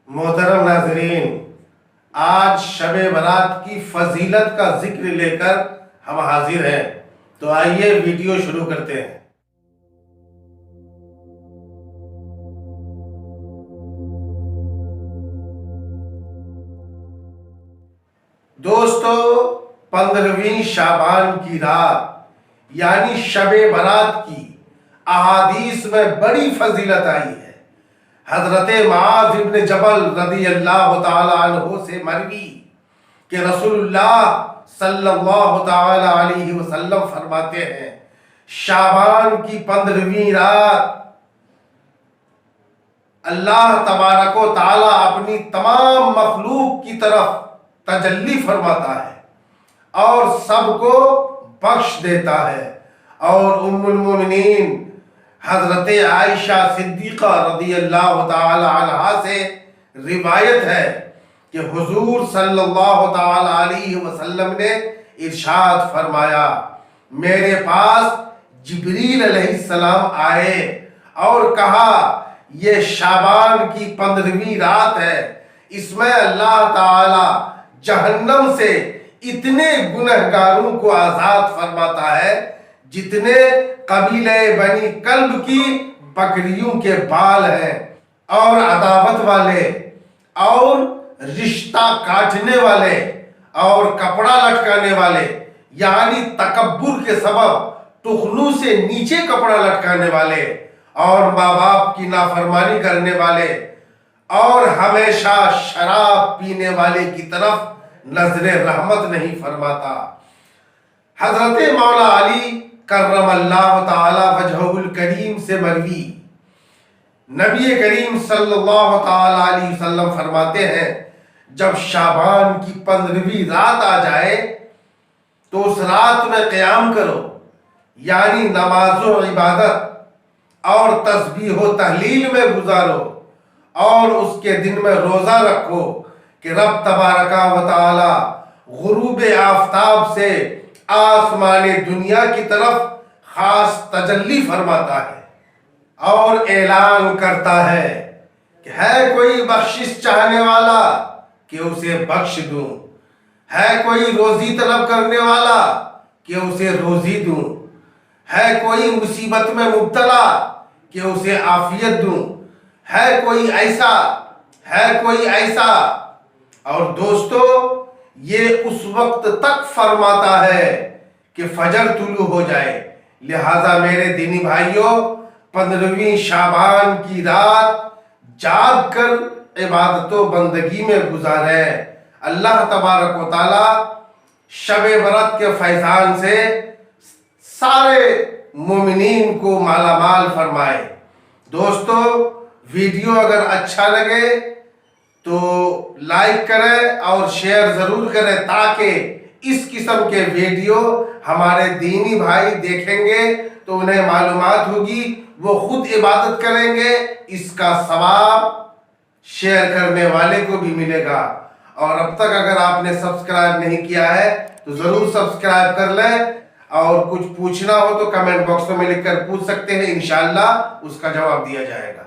محترم ناظرین، آج شب برات کی فضیلت کا ذکر لے کر ہم حاضر ہیں، تو آئیے ویڈیو شروع کرتے ہیں۔ دوستو، 15ویں شعبان کی رات یعنی شب برات کی احادیث میں بڑی فضیلت آئی ہے۔ حضرت معاذ ابن جبل رضی اللہ تعالی عنہ سے مروی کہ رسول اللہ صلی اللہ تعالی علیہ وسلم فرماتے ہیں، شعبان کی 15ویں رات اللہ تبارک و تعالی اپنی تمام مخلوق کی طرف تجلی فرماتا ہے اور سب کو بخش دیتا ہے۔ اور ام المومنین حضرت عائشہ صدیقہ رضی اللہ تعالی عنہا سے روایت ہے کہ حضور صلی اللہ تعالی علیہ وسلم نے ارشاد فرمایا، میرے پاس جبریل علیہ السلام آئے اور کہا، یہ شعبان کی 15ویں رات ہے، اس میں اللہ تعالی جہنم سے اتنے گنہگاروں کو آزاد فرماتا ہے جتنے قبیلہ بنی کلب کی بکریوں کے بال ہیں، اور عداوت والے اور رشتہ کاٹنے والے اور کپڑا لٹکانے والے یعنی تکبر کے سبب ٹخنوں سے نیچے کپڑا لٹکانے والے اور ماں باپ کی نافرمانی کرنے والے اور ہمیشہ شراب پینے والے کی طرف نظر رحمت نہیں فرماتا۔ حضرت مولا علی کرم اللہ تعالی وجہہ الکریم سے مروی، نبی کریم صلی اللہ تعالی علیہ وسلم فرماتے ہیں، جب شعبان کی 15ویں رات آ جائے تو اس رات میں قیام کرو، یعنی نماز و عبادت اور تسبیح و تحلیل میں گزارو، اور اس کے دن میں روزہ رکھو کہ رب تبارک و تعالی غروب آفتاب سے آسمان دنیا کی طرف خاص تجلی فرماتا ہے اور اعلان کرتا ہے کہ ہے کوئی بخشش چاہنے والا کہ اسے بخش دوں، ہے کوئی روزی طلب کرنے والا کہ اسے روزی دوں، ہے کوئی مصیبت میں مبتلا کہ اسے عافیت دوں، ہے کوئی ایسا۔ اور دوستو، یہ اس وقت تک فرماتا ہے کہ فجر طلوع ہو جائے۔ لہذا میرے دینی بھائیوں، 15ویں شعبان کی رات جاگ کر عبادت و بندگی میں گزاریں۔ اللہ تبارک و تعالی شب برات کے فیضان سے سارے مومنین کو مالا مال فرمائے۔ دوستو، ویڈیو اگر اچھا لگے تو لائک کریں اور شیئر ضرور کریں، تاکہ اس قسم کے ویڈیو ہمارے دینی بھائی دیکھیں گے تو انہیں معلومات ہوگی، وہ خود عبادت کریں گے، اس کا ثواب شیئر کرنے والے کو بھی ملے گا۔ اور اب تک اگر آپ نے سبسکرائب نہیں کیا ہے تو ضرور سبسکرائب کر لیں، اور کچھ پوچھنا ہو تو کمنٹ باکس میں لکھ کر پوچھ سکتے ہیں، انشاءاللہ اس کا جواب دیا جائے گا۔